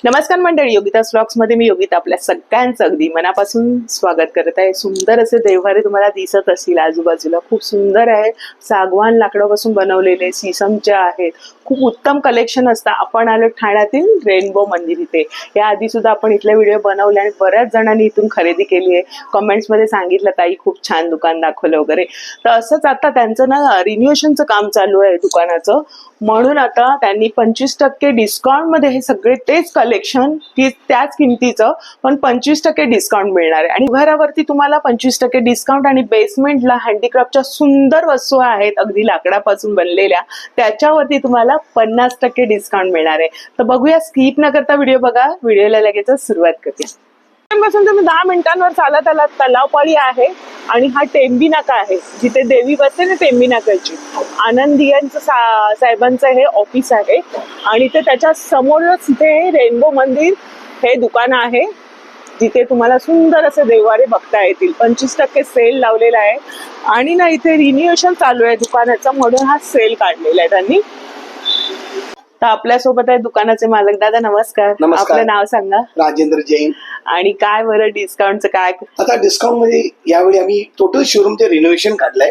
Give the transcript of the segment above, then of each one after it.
नमस्कार मंडळी, योगिता व्लॉग्स मध्ये मी योगिता आपल्या सगळ्यांचं अगदी मनापासून स्वागत करत आहे. सुंदर असे देवहारे तुम्हाला दिसत असतील आजूबाजूला. खूप सुंदर आहे. सागवान लाकडापासून बनवलेले सीसमचे आहेत. खूप उत्तम कलेक्शन असतं. आपण आलो ठाण्यातील रेनबो मंदिर इथे. या आधी सुद्धा आपण इथले व्हिडिओ बनवले आणि बऱ्याच जणांनी इथून खरेदी केली आहे. कमेंट्स मध्ये सांगितलं ताई खूप छान दुकान दाखवलं वगैरे. तर असंच आता त्यांचं ना रिन्युएशनचं काम चालू आहे दुकानाचं, म्हणून आता त्यांनी 25% डिस्काउंट मध्ये हे सगळे तेच कलेक्शन त्याच किमतीचं पण 25% डिस्काउंट मिळणार आहे. आणि घरावरती तुम्हाला 25% डिस्काउंट आणि बेसमेंटला हँडीक्राफ्टच्या सुंदर वस्तू आहेत अगदी लाकडापासून बनलेल्या, त्याच्यावरती तुम्हाला 50% डिस्काउंट मिळणार आहे. तर बघूया, स्किप न करता व्हिडिओ बघा. व्हिडिओला लगेच सुरुवात करूया. पासून तुम्ही 10 मिनिटांवर चालत आलात. तलावपाळी आहे आणि हा टेंबी नाका आहे जिथे देवी बसते ना, टेंबी नाकाची. आनंदियांचं साहेबांचं हे ऑफिस आहे आणि ते त्याच्या समोरच इथे रेनबो मंदिर हे दुकान आहे जिथे तुम्हाला सुंदर असे देवारे बघता येतील. 25% सेल लावलेला आहे आणि ना इथे रिन्युएशन चालू आहे दुकानाचं, म्हणून हा सेल काढलेला आहे त्यांनी. तर आपल्यासोबत आहे दुकानाचे मालक. दादा नमस्कार. आपलं नाव सांगा. राजेंद्र जैन. आणि काय बरं डिस्काउंटचं काय? आता डिस्काउंट मध्ये यावेळी आम्ही टोटल शोरूमचे रिनोव्हेशन काढलंय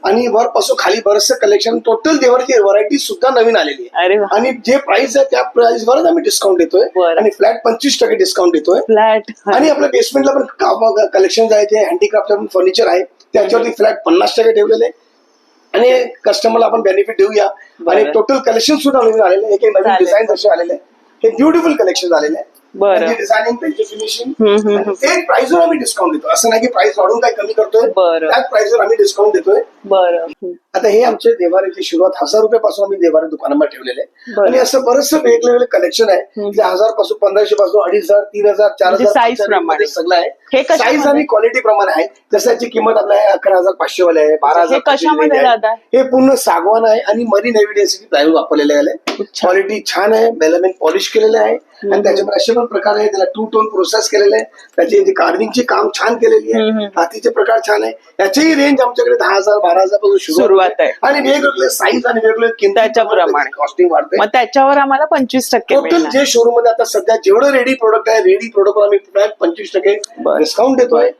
आणि वरपासून खाली बरंचसं कलेक्शन, टोटल देवाची व्हरायटी सुद्धा नवीन आलेली आहे. अरे वा. आणि जे प्राइस आहे त्या प्राइस वरच आम्ही डिस्काउंट देतोय आणि फ्लॅट 25% डिस्काउंट देतोय. फ्लॅट आणि आपल्या बेसमेंटला पण कलेक्शन आहे, जे हँडीक्राफ्ट फर्निचर आहे त्याच्यावरती फ्लॅट 50% ठेवलेले आहे. आणि कस्टमरला आपण बेनिफिट देऊया. आणि टोटल कलेक्शन सुद्धा नवीन आलेले आहे. एक नवीन डिझाईन असे आलेले आहे. हे ब्युटिफुल कलेक्शन आलेले आहे. डिझायनिंग, त्यांची फिनिशिंग, ते प्राइसवर आम्ही डिस्काउंट देतो. असं नाही की प्राइस वाढून काय कमी करतोय, त्याच प्राइसवर आम्ही डिस्काउंट देतोय. बरं. आता हे आमचे देवाऱ्याची सुरुवात 1000 रुपयापासून आम्ही देवारे दुकानामध्ये ठेवलेले आहे. आणि असं बरंचसं वेगवेगळे कलेक्शन आहे. 1000 पासून, 1500 पासून, 2500, 3000, 4000 साईज प्रमाणे सगळं आहे. साईज आणि क्वालिटी प्रमाणे आहे. त्याची किंमत आपल्या 11,500 वाले आहे, 12,000. हे पूर्ण सागवान आहे आणि मरीन एव्हिडन्सची प्लायवूड वापरलेले आहे. क्वालिटी छान आहे. मेलामिन पॉलिश केलेलं आहे आणि त्याच्यामध्ये असे पण प्रकार आहे. त्याला 2 टोन प्रोसेस केलेले आहे. त्याची कार्विंगची काम छान केलेली आहे. हातीचे प्रकार छान आहे. याचीही रेंज आमच्याकडे 10,000, 12,000 पासून सुरुवात आहे. आणि वेगवेगळे साईज आणि वेगवेगळे किमतीच्या प्रमाणे कॉस्टिंग वाढते. मग त्याच्यावर आम्हाला 25% टोटल जे शोरूम मध्ये आता सध्या जेवढं रेडी प्रोडक्ट आहे, रेडी प्रोडक्टवर आम्ही 25% डिस्काउंट देतोय.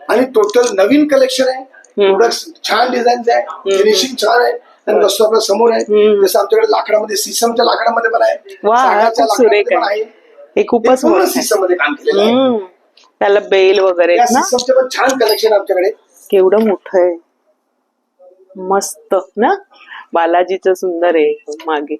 आणि टोटल नवीन कलेक्शन आहे. प्रोडक्ट छान डिझाईन आहे, फिनिशिंग छान आहे आणि वस्तू आपल्या समोर आहे. जसं आमच्याकडे लाकडामध्ये, सीसमच्या लाकडामध्ये पण आहे, सागाच्या लाकडामध्ये पण आहे. हे खूपच सीसम मध्ये काम केलेलं आहे. त्याला बेल वगैरे सीसमचे पण छान कलेक्शन आमच्याकडे. केवढं मोठं आहे, मस्त ना. बालाजीचं सुंदर आहे मागे.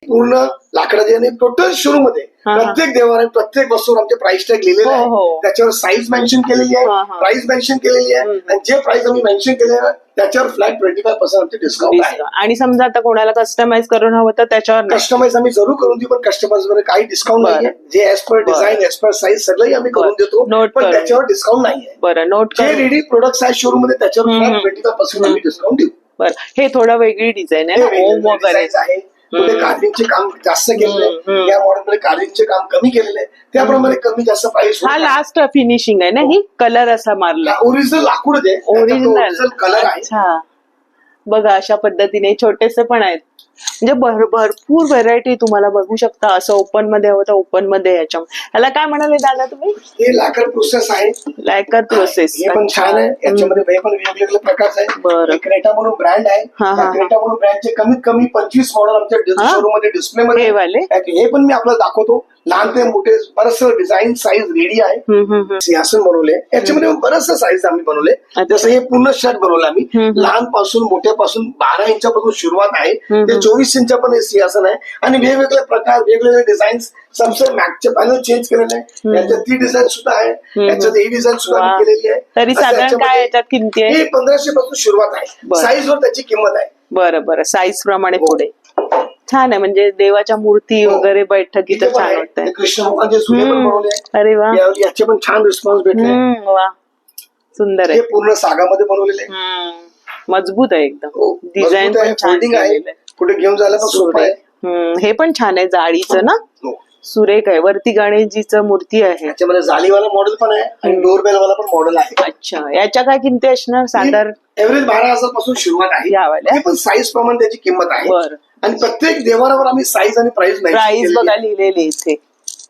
पूर्ण लाकडाचे आणि टोटल शोरूम मध्ये प्रत्येक देवाने प्रत्येक वस्तूवर आमचे प्राइस टॅग लिहिलेले आहे. त्याच्यावर साईज मेन्शन केलेली आहे, प्राइस मेन्शन केलेली आहे. आणि जे प्राइस आम्ही मेन्शन केले त्याच्यावर फ्लॅट 25% आमचे डिस्काउंट आहे. आणि समजा आता कोणाला कस्टमाइज करून हवं तर त्याच्यावर कस्टमाइज आम्ही जरूर करून देऊ, पण कस्टमाइज वर काही डिस्काउंट नाहीये. जे as per design, as per size सगळंही आम्ही करून देतो, पण त्याच्यावर डिस्काउंट नाहीये. बरं, नोट. जे रेडी प्रोडक्ट्स आहे शोरूम मध्ये त्याच्यावर फ्लॅट 25% आम्ही डिस्काउंट देऊ. बरं, हे थोडं वेगळी डिझाईन आहे. ओम वगैरे आहे. कुठे कार्विंगचे काम जास्त केलेलं आहे, या मॉडेलमध्ये कार्विंगचे काम कमी केलेलं आहे. त्याप्रमाणे कमी जास्त प्राइस. हा लास्ट फिनिशिंग आहे ना, ही कलर असा मारला. ओरिजिनल लाकूड आहे, ओरिजिनल कलर आहे. अच्छा, बघा अशा पद्धतीने छोटेसे पण आहेत. म्हणजे भरपूर व्हरायटी तुम्हाला बघू शकता. असं ओपन मध्ये हवं तर ओपन मध्ये. याला काय म्हणाले दादा तुम्ही? हे लाकर प्रोसेस आहे. लाकर प्रोसेस हे पण छान आहे. याच्यामध्ये हे पण वेगवेगळे प्रकारचे आहे. क्रेटा म्हणून ब्रँड आहे. क्रेटा म्हणून ब्रँडचे कमीत कमी 25 मॉडेल आमच्या शोरूम मध्ये डिस्प्ले मध्ये. हे पण मी आपल्याला दाखवतो. लहान ते मोठे बरंचसं डिझाईन साईज रेडी आहे. सिंहासन बनवले, याच्यामध्ये बरंचसं साईज आम्ही बनवले. जसं हे पूर्ण शर्ट बनवलं आम्ही. लहान पासून मोठ्यापासून 12 इंचापासून सुरुवात आहे ते 24 इंचा पण हे सिंहासन आहे. आणि वेगवेगळे प्रकार, वेगवेगळे डिझाईन, सबसे मॅगचे पॅनल चेंज केलेले आहे. याच्यात ती डिझाईन सुद्धा आहे, याच्यात ही डिझाईन सुद्धा केलेली आहे. तरी साधारण काय याच्यात किमती आहे? 1500 पासून सुरुवात आहे. साईज वर त्याची किंमत आहे. बरं, साईज प्रमाणे पुढे छान आहे. म्हणजे देवाच्या मूर्ती वगैरे बैठकीचं छान वाटतंय. कृष्ण भगवानचे सुने पण बनवले. अरे वा, याचे पण छान रिस्पॉन्स भेटले. वा, सुंदर आहे. हे पूर्ण सागामध्ये बनवलेले, मजबूत आहे एकदम. डिझाईन पण छान आहे. कुठे घेऊन जायला पण सोपं आहे. हे पण छान आहे, जाळीचं ना, सुरेख आहे. वरती गणेशजीचं मूर्ती आहे. याच्यामध्ये जालीवाला मॉडेल पण आहे आणि डोरबेल वाला पण मॉडेल आहे. अच्छा, याच्या काय किमती असणार? साधारण एव्हरेज 12,000 पासून सुरुवात आहे. पण साईज प्रमाणे त्याची किंमत आहे. आणि प्रत्येक देवारावर आम्ही साईज आणि प्राइस बघा लिहिलेली इथे.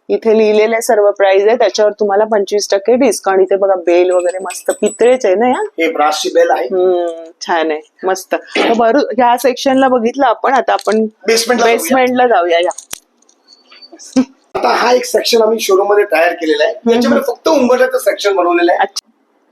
इथे लिहिलेले सर्व प्राइस आहे, त्याच्यावर तुम्हाला 25% डिस्काउंट. इथे बघा बेल वगैरे मस्त पितळेच आहे ना या. हे ब्रासची बेल आहे. छान आहे मस्त. तर बरं ह्या सेक्शनला बघितलं आपण. आता आपण बेसमेंटला जाऊया. या आता हा एक सेक्शन आम्ही शोरूम मध्ये तयार केलेला आहे. याच्यामध्ये फक्त उंबरठ्याचं सेक्शन बनवलेलं आहे.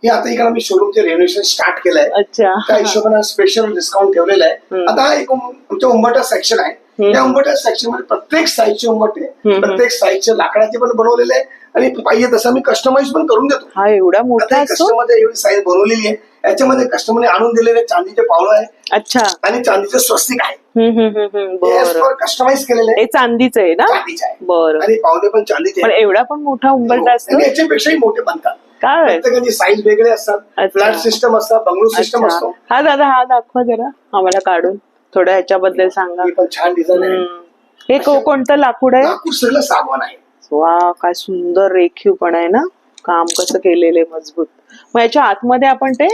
हे आता इकडे आम्ही शोरूमचे रेनोव्हेशन स्टार्ट केलंय. अच्छा. त्या हिशोबाने स्पेशल डिस्काउंट ठेवलेला आहे. आता हा एक आमच्या उंबरठा सेक्शन आहे. या उंबरठा सेक्शन मध्ये प्रत्येक साईजचे उंबरठे, प्रत्येक साईजचे लाकडाचे पण बनवलेले आहे आणि पाहिजे तसं आम्ही कस्टमाइज पण करून देतो. हा एवढा मोठा कस्टमरने एवढी साईज बनवलेली आहे. याच्यामध्ये कस्टमरने आणून दिलेले चांदीचे पावलं आहे. अच्छा. आणि चांदीचे स्वस्तिक आहे. कस्टमाइज केलेले आहे. चांदीचं आहे ना. चांदीचे आहे. बरं. आणि पावले पण चांदीचे. पण एवढा पण मोठा उंबरठा असतो. याच्यापेक्षाही मोठे बनतात. काय प्रत्येकाची साईज वेगळे असतात. फ्लॅट सिस्टम असतात, बंगलो सिस्टम असतो. हा दादा हा दाखवा जरा आम्हाला काढून थोडं ह्याच्याबद्दल सांगा. पण छान डिझाईन आहे. हे कोणतं लाकूड आहे. लाकूड सगळं सागवान आहे. वा काय सुंदर रेखीव पण आहे ना. काम कसं केलेलं मजबूत. मग याच्या आतमध्ये आपण ते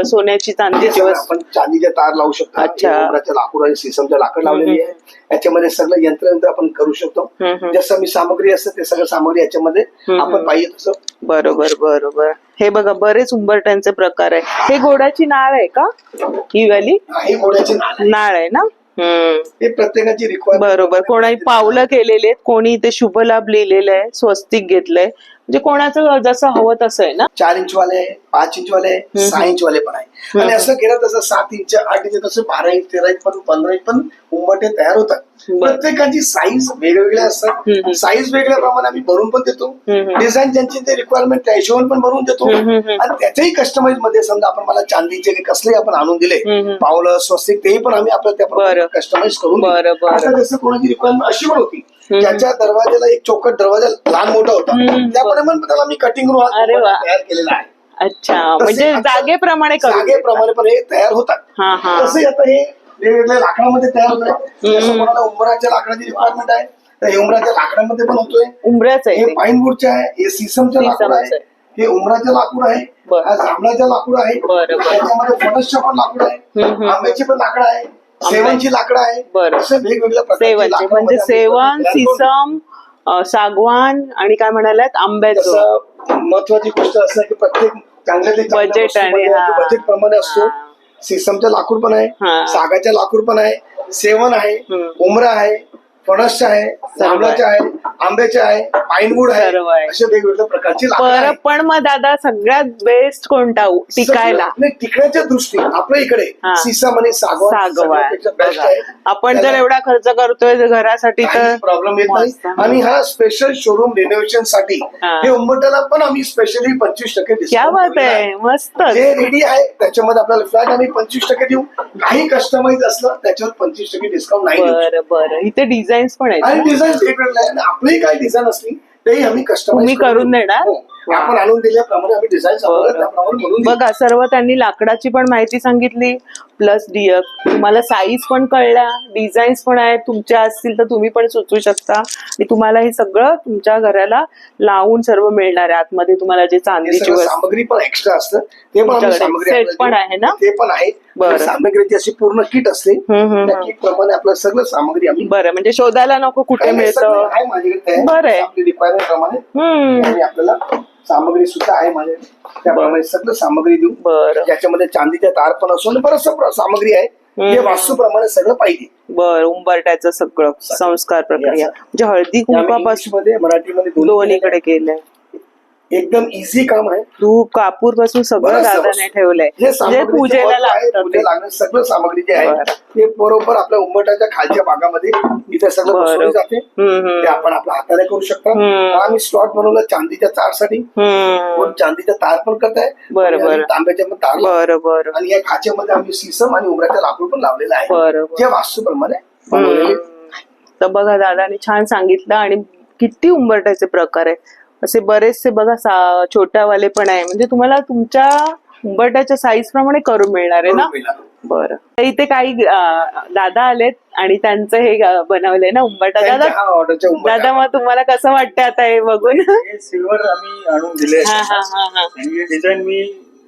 सोन्याची चांदीची आपण चांदीचे तार लावू शकतो. उंबराचं लाकूड आणि सिसमचं लाकूड लावलेली आहे. याच्यामध्ये सगळं यंत्र आपण करू शकतो. जसं मी सामग्री असतं ते सगळं सामग्री याच्यामध्ये आपण पाहिजे तसं. बरोबर बरोबर. हे बघा बरेच उंबरठ्यांचे प्रकार आहे. हे घोड्याची नाळ आहे का ही वाली. ही घोड्याची नाळ आहे ना. हे प्रत्येकाची रिक्वायरमेंट. बरोबर. कोणाही पावलं केलेले आहेत, कोणी इथे शुभ लाभ लिहिलेलं आहे, स्वस्तिक घेतलंय. म्हणजे कोणाचं जसं हवं तसं आहे ना. 4 इंचवाले आहे, 5 इंचवाले, 6 इंचवाले पण आहे. आणि असं केलं तसं 7 इंच, 8 इंच, तसं 12 इंच, 13 इंच पण 15 इंच पण उंबरठे तयार होतात. प्रत्येकाची साईज वेगवेगळ्या असतात. साईज वेगळ्याप्रमाणे आम्ही भरून पण देतो. डिझाईन ज्यांची ते रिक्वायरमेंट त्या हिशोबाने पण भरून देतो. आणि त्याच्याही कस्टमाइज मध्ये समजा आपण मला चांदीचे कसले आपण आणून दिले पावलं स्वस्तिक, तेही पण आम्ही आपल्याला त्याप्रमाणे कस्टमाइज करून. आता जसं कोणाची रिक्वायरमेंट अशी पण होती ज्याच्या दरवाजाला एक चौकट दरवाजा लहान मोठा होता, त्याप्रमाणे त्याला मी कटिंग करून तयार केलेला आहे. अच्छा. म्हणजे जागेप्रमाणे पण हे तयार होतात. तसे आता हे वेगवेगळ्या लाकडामध्ये तयार होत आहे. जसं कोणाला उंबराच्या लाकडाची रिक्वायरमेंट आहे तर हे उंबराच्या लाकडामध्ये पण होतोय. उंबराचं हे पाईन वूडचे आहे, हे सिसमचे लाकूड आहे, हे उंबराचे लाकूड आहे, हा जांभळाचे लाकूड आहे, त्याच्यामध्ये फणसचे पण लाकूड आहे, आंब्याची पण लाकडं आहे, सेवनची लाकडं आहे. असं वेगवेगळ्या प्रकारचे म्हणजे सेवन, सिसम, सागवान आणि काय म्हणालात आंब्याचं. महत्वाची गोष्ट असं की प्रत्येक चांगल्या बजेट आणि बजेट प्रमाणे असतो. सिसमचं लाकूड पण आहे, सागाचं लाकूड पण आहे, सेवन आहे, उमरा आहे, फणसचे आहे, जांभळाचे आहे, आंब्याचे आहे, पाईनवूड आहे. अशा वेगवेगळ्या प्रकारची लाकडं. पण मग दादा सगळ्यात बेस्ट कोणता टिकायला. टिकण्याच्या दृष्टीने आपल्या इकडे सिसम आणि सागवान बेस्ट आहे. आपण जर एवढा खर्च करतोय घरासाठी तर प्रॉब्लेम येत नाही. आणि हा स्पेशल शोरूम रिनोव्हेशन साठी हे उंबरठ्याला पण आम्ही स्पेशली 25% डिस्काउंट आहे. मस्त. जे रेडी आहे त्याच्यामध्ये आपल्याला फ्लॅट आम्ही 25% देऊ. काही कस्टमाइज असलं त्याच्यावर 25% डिस्काउंट नाही. बरं बरं. इथे डिझाईन्स पण आहेत. आणि डिझाईन वेगवेगळे आहे. आपली काय डिझाईन असली तेही आम्ही कस्टमाइज करून देणार. आपण आणून दिल्याप्रमाणे आम्ही डिझाईन. बघा सर्व त्यांनी लाकडाची पण माहिती सांगितली, प्लस तुम्हाला साईज पण कळल्या, डिझाईन्स पण आहेत. तुमच्या असतील तर तुम्ही पण सुचवू शकता. आणि तुम्हाला हे सगळं तुमच्या घराला लावून सर्व मिळणार आहे. आतमध्ये तुम्हाला जे चांदीची सामग्री पण एक्स्ट्रा असतं ते पण सेट पण आहे ना. ते पण आहे. सामग्रीची अशी पूर्ण किट असते. त्या किट प्रमाणे आपलं सगळं सामग्री आम्ही. बरं. म्हणजे शोधायला नको कुठे मिळतं. बरं आहे. आपली रिक्वायरमेंट प्रमाणे आपल्याला सामग्री सुद्धा आहे माझ्या. त्याप्रमाणे सगळं सामग्री देऊ. ज्याच्यामध्ये चांदीच्या तार पण असो आणि बरंच सामग्री आहे. हे वास्तूप्रमाणे सगळं पाहिजे. बरं. उंबरठ्याचं सगळं संस्कार प्रक्रिया म्हणजे हळदी कुंकवापासून मराठीमध्ये दोन्हीकडे केलंय. एकदम इझी काम आहे. धूप कापूर पासून सगळं दादाने ठेवलंय. जे पूजेला लागतं सगळं सामग्री जे आहे ते बरोबर आपल्या उंबरठ्याच्या खालच्या भागामध्ये इथे सगळं बसवलं जाते. ते आपण आपल्या हाताने करू शकतो. आम्ही स्लॉट बनवला चांदीच्या तारसाठी. चांदीच्या तार पण करताय, तांब्याच्या पण तार. बरोबर. आणि या खाच्यामध्ये आम्ही सिसम आणि उंबराचं लाकूड पण लावलेलं आहे, जे वास्तूप्रमाणे बनवलेले. तर बघा दादाने छान सांगितलं. आणि किती उंबरठ्याचे प्रकार आहे. असे बरेचसे बघा छोट्यावाले पण आहे. म्हणजे तुम्हाला तुमच्या उंबरठ्याच्या साईज प्रमाणे करून मिळणार आहे ना. बरं. इथे काही दादा आलेत आणि त्यांचं हे बनवलंय ना उंबरठा. दादा मग तुम्हाला कसं वाटतं आता हे बघून. सिल्वर आम्ही आणून दिले. डिझाईन मी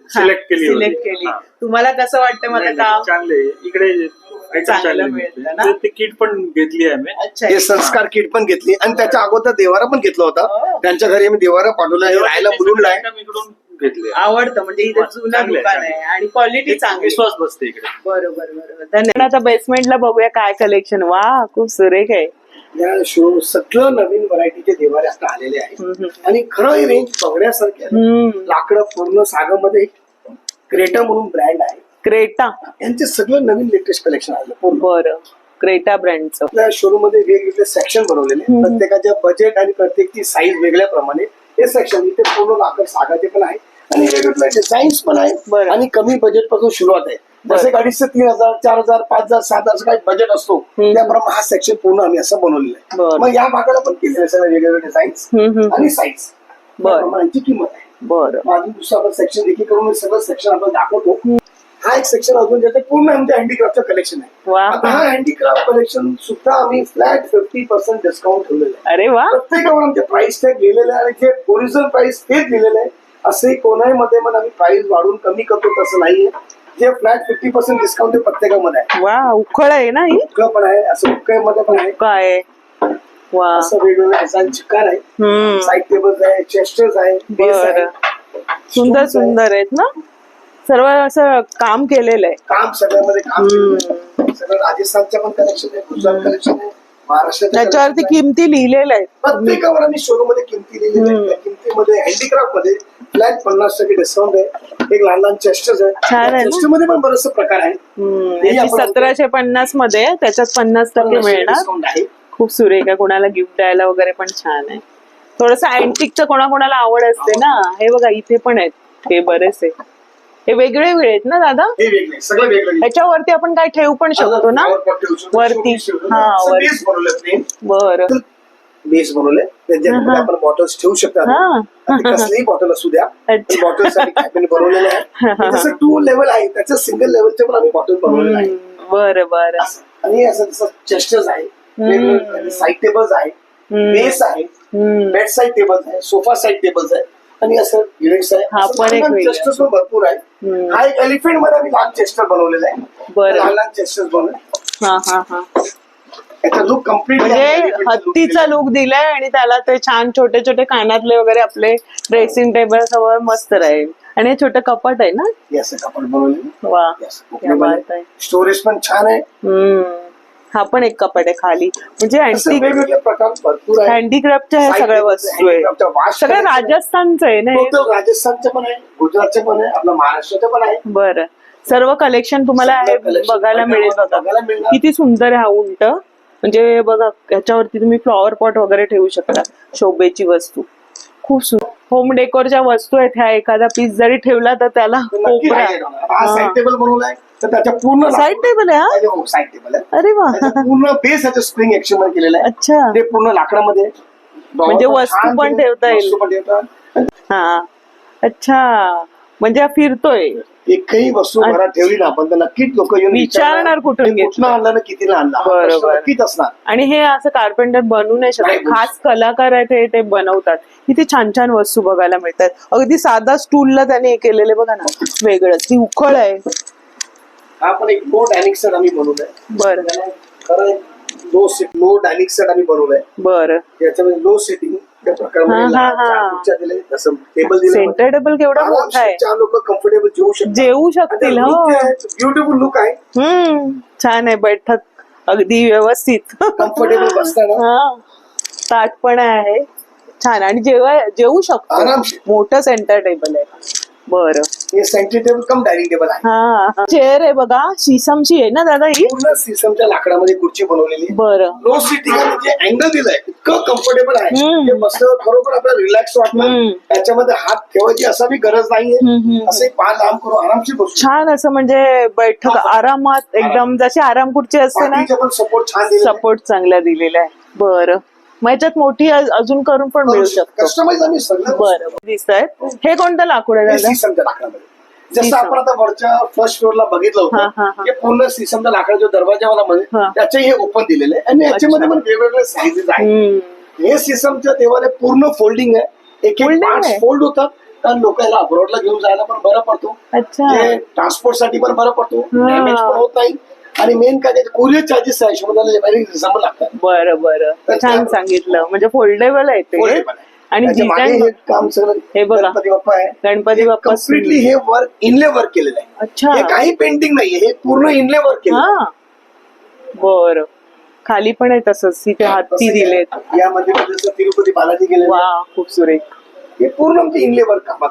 सिलेक्ट केली होती. सिलेक्ट केली. हा. तुम्हाला कसं वाटतं मला नाही, काम? चांगले इकडे item चांगलं चांगले मिळतं मिळते. ना? तर ते किट पण घेतली आहे मी. अच्छा हे संस्कार किट पण घेतली आणि त्याच्या अगोदर देवारा पण घेतला होता. हो. त्यांच्या घरी आम्ही देवारा पाठवला राहायला मुलुंडला आहे. item इकडून घेतले. आवडतं म्हणजे इथे जुनं चांगलं आहे, दुकान चांगलं आहे आणि क्वालिटी चांगली. विश्वास बसते इकडे. बरोबर बरोबर. धन्यवाद. आता बेसमेंटला बघूया काय कलेक्शन. वा खूप सुरेख आहे. या शो सगळं नवीन व्हरायटीचे देवारे आता आलेले आहेत आणि खरं ही रेंज बघण्यासारखी आहे. लाकडं पूर्ण सागामध्ये क्रेटा म्हणून ब्रँड आहे. क्रेटा. यांचे सगळं नवीन लेटेस्ट कलेक्शन आलं पूर्ण. बरं. क्रेटा ब्रँडचं. आपल्या शोरूम मध्ये वेगवेगळे सेक्शन बनवलेले आहेत. प्रत्येकाच्या बजेट आणि प्रत्येकची साईज वेगळ्याप्रमाणे हे सेक्शन इथे पूर्ण लाकड सागाचे पण आहे आणि वेगवेगळे डिझाईन्स पण बरं. आहे आणि कमी बजेट पासून सुरुवात आहे. जसे गाडीचं 3,000, 4,000, 5,000, 7,000 काही बजेट असतो त्याप्रमाणे हा सेक्शन पूर्ण आम्ही असं बनवलेलं आहे. बरं. मग या भागाला पण केलेले सगळे वेगवेगळे डिझाईन्स आणि साईज यांची किंमत आहे. बरं. माझी दुसरं आपण सेक्शन एकी करून सगळं सेक्शन आपण दाखवतो. हा एक सेक्शन अजून ज्याचं पूर्ण आमच्या हँडीक्राफ्टचं कलेक्शन आहे. वा. आता हा हँडीक्राफ्ट कलेक्शन सुद्धा आम्ही फ्लॅट 50% डिस्काउंट ठेवलेलं आहे. अरे वा. प्रत्येकावर आमचे प्राइस टॅग लिहिलेले आहे आणि जे ओरिजिनल प्राइस तेच लिहिलेले आहे. असे कोणाही मध्ये पण आम्ही प्राइस वाढून कमी करतो तसं नाहीये. जे फ्लॅट 50% डिस्काउंट प्रत्येकामध्ये आहे. वा उखळ आहे ना ही. उकळ पण आहे असं उकळमध्ये पण आहे. काय वा. असं वेगवेगळ्या डिझाईन चिकार आहे. साईड टेबल्स आहे, चेस्टर्स आहे, बेस आहे. बरं. सुंदर सुंदर आहेत ना. सर्व असं काम केलेलं आहे. काम सगळ्यामध्ये काम केलेलं आहे. सगळं राजस्थानच्या पण कलेक्शन आहे, गुजरात कलेक्शन आहे, महाराष्ट्राच्या त्याच्यावरती collection आहे. किमती लिहिलेल्या आहेत. प्रत्येकावर आम्ही शोरूम मध्ये किमती लिहिलेल्या आहेत. त्या किमतीमध्ये हँडीक्राफ्ट मध्ये फ्लॅट 50% डिस्काउंट आहे. एक लहान लहान चेस्टर्स छान आहे आहे. ना? चेस्टर मध्ये पण बरेचसे प्रकार आहेत. याची 1750 मध्ये आहे. त्याच्यात 50% मिळणार. डिस्काउंट आहे. खूप सुरेख आहे. कोणाला गिफ्ट द्यायला वगैरे पण छान आहे. थोडस अँटिकचं कोणाकोणाला आवड असते ना. हे बघा इथे पण आहेत हे बरेचसे. हे वेगळे वेगळे आहेत ना दादा. हे वेगळे सगळं वेगळं ह्याच्यावरती आपण काय ठेवू पण शकतो ना वरती. हा वरती. बेस बनवले. बरं. बेस बनवले त्याच्यामध्ये आपण बॉटल्स ठेवू शकतो. हा. कसलीही बॉटल असू द्या. अच्छा. बॉटल साठी कॅबिन बनवलेले आहे. जसं 2 लेवल आहे त्याचं सिंगल लेवलचे पण आम्ही बॉटल बनवलेले आहे. बरं बरं. आणि असं जसं चेस्टर्स आहे, साईड टेबल्स आहे, बेस आहे, बेड साईड टेबल्स आहे, सोफा साईड टेबल्स आहे आणि असं युनिट्स आहे. हा पण एक वेगळं. चेस्टर्स पण भरपूर आहे. हा एक एलिफंट मध्ये आम्ही लहान चेस्टर बनवलेला आहे. बरं. लहान लहान चेस्टर्स बनवले. हा हा हा. याचा लुक कम्प्लीट म्हणजे हत्तीचा लुक दिलाय आणि त्याला ते छान छोटे छोटे कानातले वगैरे आपले ड्रेसिंग टेबल समोर मस्त राहील. आणि हे छोटं कपाट आहे ना. असं कपाट बनवले. वा क्या बात आहे. स्टोरेज पण छान आहे. हा पण एक कपाट आहे खाली. म्हणजे असं वेगवेगळे प्रकार भरपूर आहे. हँडीक्राफ्टच्या ह्या सगळ्या वस्तू आहे. सगळं राजस्थानचं आहे ना हे. राजस्थानचं पण आहे, गुजरातचं पण आहे, आपलं महाराष्ट्राचं पण आहे. बरं. सर्व कलेक्शन तुम्हाला आहे बघायला मिळेल बघा. किती सुंदर आहे हा उंट. म्हणजे बघा ह्याच्यावरती तुम्ही फ्लॉवर पॉट वगैरे ठेवू शकता. शोभेची वस्तू खूप सुंदर. होम डेकोरच्या वस्तू आहेत ह्या. एखादा पीस जरी ठेवला तर त्याला कोपरा. हा साईड टेबल बनवलाय तर त्याच्या पूर्ण साईड टेबल आहे हा. साईड टेबल आहे. अरे वा. पूर्ण बेस ह्याचं स्प्रिंग ऍक्शन मध्ये केलेलं आहे. अच्छा. ते पूर्ण लाकडामध्ये म्हणजे वस्तू पण ठेवता येईल. वस्तू पण ठेवता. हा. अच्छा. म्हणजे हा फिरतोय. एकही वस्तू घरात ठेवली ना आपण तर नक्कीच लोक येऊन विचारणार कुठून कुठनं आणलं ना कितीला आणला. बरोबर. नक्कीच असणार. आणि हे असं कार्पेंटर बनवू नाही शकत. खास कलाकार आहेत ते बनवतात. किती छान छान वस्तू बघायला मिळतात. अगदी साधा स्टूलला त्याने हे केलेले बघा ना वेगळंच. ती उखळ आहे. हा पण एक लो डायनिंग सेट आम्ही बनवलाय. बरं. खरं लो डायनिंग सेट आम्ही बनवलाय. बरं. याच्यामध्ये low setting table centre table केवढा मोठा आहे. 4 लोक कम्फर्टेबल जेवू शकतील. हो ब्युटिफुल लुक आहे. छान आहे. बैठक अगदी व्यवस्थित कम्फर्टेबल बसताना. ताटपण आहे छान. आणि जेवू शकतो. मोठं सेंटर टेबल आहे. बरं. हे सेंटर टेबल कम डायनिंग टेबल आहे. हा. चेअर आहे बघा. शीसमची आहे ना दादा ही. पूर्ण शीसमच्या लाकडामध्ये खुर्ची बनवलेली. बरं. लो सिटिंग आहे. म्हणजे अँगल दिलाय इतकं कम्फर्टेबल आहे. ते बसल्यावर खरोखर आपल्याला रिलॅक्स वाटणार. त्याच्यामध्ये हात ठेवायची असावी गरज नाहीये. असे पाय लांब करून आरामशीर बसू. छान असं म्हणजे बैठक आरामात एकदम जशी आराम खुर्ची असते ना. सपोर्ट छान सपोर्ट चांगला दिलेला आहे. बरं. मग याच्यात मोठी अजून करून पण मिळू शकतो. कस्टमाइज आम्ही सगळं. बरं. दिसत आहेत. हे कोणतं लाकूड आहे दादा. सीसमच्या लाकडामध्ये. जसं आपण आता वरच्या फर्स्ट फ्लोअरला बघितलं होतं हे पूर्ण सीसमच्या लाकडाच्या दरवाजावाला मध्ये त्याचे हे ओपन दिलेले आहे. आणि याच्यामध्ये पण वेगवेगळे साईजेस आहेत. हे सीसमच्या देवाला पूर्ण फोल्डिंग आहे. एक पार्ट फोल्ड होतात कारण लोक याला अब्रॉडला घेऊन जायला पण बरं पडतो, अच्छा जे ट्रान्सपोर्ट साठी पण बरं पडतो, डॅमेज पण होत नाही, आणि मेन काय कुरिअर चार्जेस आहे व्हेरी रिझनेबल लागतात. बरं बरं, छान सांगितलं. म्हणजे फोल्डेबल आहे ते. Foldable आहे. आणि त्याच्या मागे डिझाईन हे काम सगळं हे बघा. गणपती बाप्पा आहे. गणपती बाप्पा कम्प्लिटली हे वर्क इनले वर्क केलेलं आहे. अच्छा हे काही पेंटिंग नाहीये, हे पूर्ण इनले वर्क केलं आहे. हा बरं. खाली पण आहे तसंच, तिथे हत्ती दिलेत. या मंदिरात जसं तिरुपती बालाजी गेले, वा खूप सुरेख. हे पूर्ण म्हणजे इनले वर्क कामात.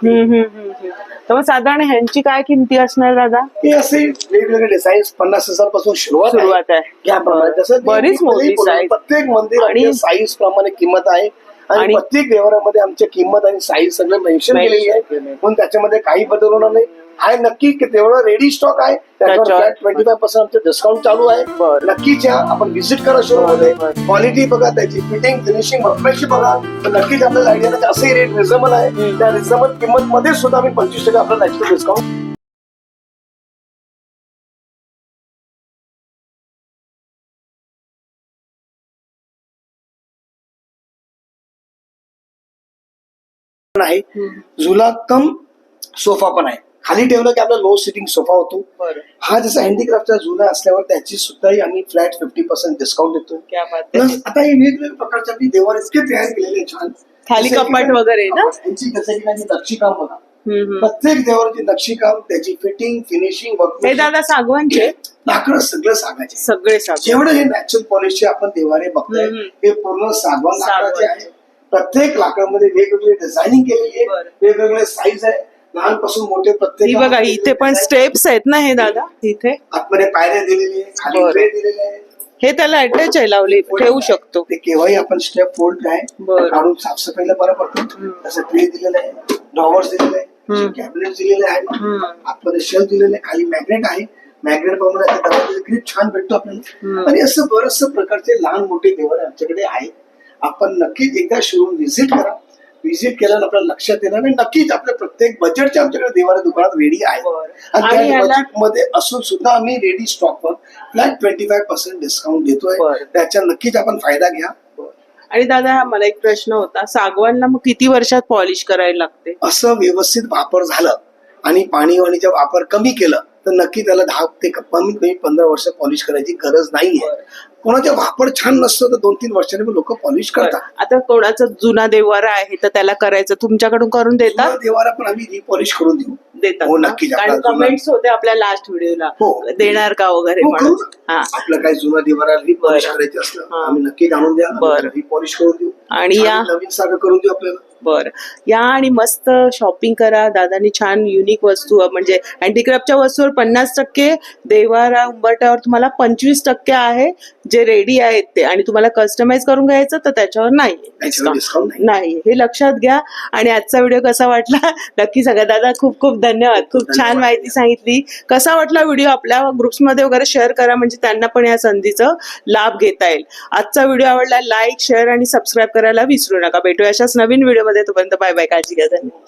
तर मग साधारण ह्यांची काय किमती असणार दादा? हे असे वेगवेगळे डिझाईन 50,000 पासून सुरुवात आहे. याप्रमाणे जसं बरीच मोठी size. प्रत्येक मंदिर आणि साईज प्रमाणे किंमत आहे, आणि प्रत्येक देवारामध्ये आमच्या किंमत आणि साईज सगळं मेन्शन केलेली आहे, म्हणून त्याच्यामध्ये काही बदल होणार नाही. आहे नक्की तेवढं रेडी स्टॉक आहे, त्याच्यावर 25% आमचं डिस्काउंट चालू आहे. नक्कीच या, आपण व्हिजिट करा शोरूम मध्ये, क्वालिटी बघा, त्याची फिटिंग फिनिशिंग वर्कमॅनशिप बघा, तर नक्कीच आपल्याला आयडिया नाही असंही रेट रिझनेबल आहे. त्या रिझनेबल किंमत मध्ये सुद्धा आम्ही 25% आपल्याला एक्स्ट्रा डिस्काउंट आहे. झुला कम सोफा पण आहे, खाली ठेवलं की आपला लो सिटिंग सोफा होतो. हा जसा हँडीक्राफ्टचा झुला असल्यावर त्याची सुद्धाही आम्ही फ्लॅट 50% डिस्काउंट देतो. प्लस आता हे वेगवेगळ्या प्रकारचे आपली देवार इतके तयार केलेले छान, खाली कपाट वगैरे ना, त्यांची जसं की त्यांची नक्षीकाम बघा, प्रत्येक देवाची नक्षीकाम, त्याची फिटिंग फिनिशिंग हे दादा सागवानचे लाकडं सगळं सांगायचे, सगळे सागवान. जेवढे हे नॅचरल पॉलिशचे आपण देवारे बघतोय हे पूर्ण सागवान लाकडाचे आहे. प्रत्येक लाकडामध्ये वेगवेगळी डिझायनिंग केलेली आहे, वेगवेगळे साईज आहे, लहानपासून मोठे प्रत्येक. बघा इथे पण स्टेप्स आहेत ना हे दादा, इथे आतमध्ये पायऱ्या दिलेली आहे, खाली ट्रे दिलेले आहे. हे त्याला अटॅच आहे, लावले ठेवू शकतो. ते केव्हाही आपण स्टेप फोल्ड आहे काढून साफसफाईला बरं पडतो. तसं ट्रे दिलेलं आहे, ड्रॉवर्स दिलेले आहे, कॅबिनेट दिलेले आहे, आतमध्ये शेल्फ दिलेले आहे, खाली मॅग्नेट आहे. मॅग्नेट प्रमाणे ग्रिप छान भेटतो आपल्याला. आणि असं बरचसं प्रकारचे लहान मोठे देवारे आमच्याकडे आहेत. आपण नक्कीच एकदा शोरूम व्हिजिट करा. व्हिजिट केल्यानं आपल्याला लक्षात येणार नाही, नक्कीच आपल्या प्रत्येक बजेटच्या आमच्याकडे देवारे दुकानात रेडी आहे, आणि त्या बजेटमध्ये असून सुद्धा आम्ही रेडी स्टॉकवर फ्लॅट 25% डिस्काउंट देतोय. त्याचा नक्कीच आपण फायदा घ्या. आणि दादा मला एक प्रश्न होता, सागवानला मग किती वर्षात पॉलिश करायला लागते? असं व्यवस्थित वापर झालं आणि पाणी वाणीचा वापर कमी केलं तर नक्की त्याला 10 ते कमीत कमी 15 वर्ष पॉलिश करायची गरज नाहीये. कोणाचा वापर छान नसतो तर 2-3 वर्षांनी लोक पॉलिश करतात. आता कोणाचा जुना देवारा आहे तर त्याला करायचं, तुमच्याकडून करून देतात? देवारा पण आम्ही रिपॉलिश करून देऊ. देतात हो नक्कीच. कारण कमेंट्स होते आपल्या लास्ट व्हिडिओला, देणार का वगैरे. आपलं काही जुना देवारा रिपॉलिश करायचं असलं आम्ही नक्की आणून द्या, रिपॉलिश करून देऊ, आणि या नवीन सारखं करून देऊ आपल्याला. बरं, या आणि मस्त शॉपिंग करा. दादानी छान युनिक वस्तू, म्हणजे हँडीक्राफ्टच्या वस्तूवर 50%, देवारा उंबरट्यावर तुम्हाला 25% आहे जे रेडी आहेत ते, आणि तुम्हाला कस्टमाइज करून घ्यायचं तर त्याच्यावर नाही, डिस्काउंट नाही. हे लक्षात घ्या. आणि आजचा व्हिडिओ कसा वाटला नक्की सांगा. दादा खूप खूप धन्यवाद, खूप छान माहिती सांगितली. कसा वाटला व्हिडिओ आपल्या ग्रुप्समध्ये वगैरे शेअर करा, म्हणजे त्यांना पण या संधीचं लाभ घेता येईल. आजचा व्हिडिओ आवडला लाईक शेअर आणि सबस्क्राईब करायला विसरू नका. भेटूया अशाच नवीन व्हिडिओ मध्ये. तोपर्यंत बाय बाय, काळजी घ्या, धन्यवाद.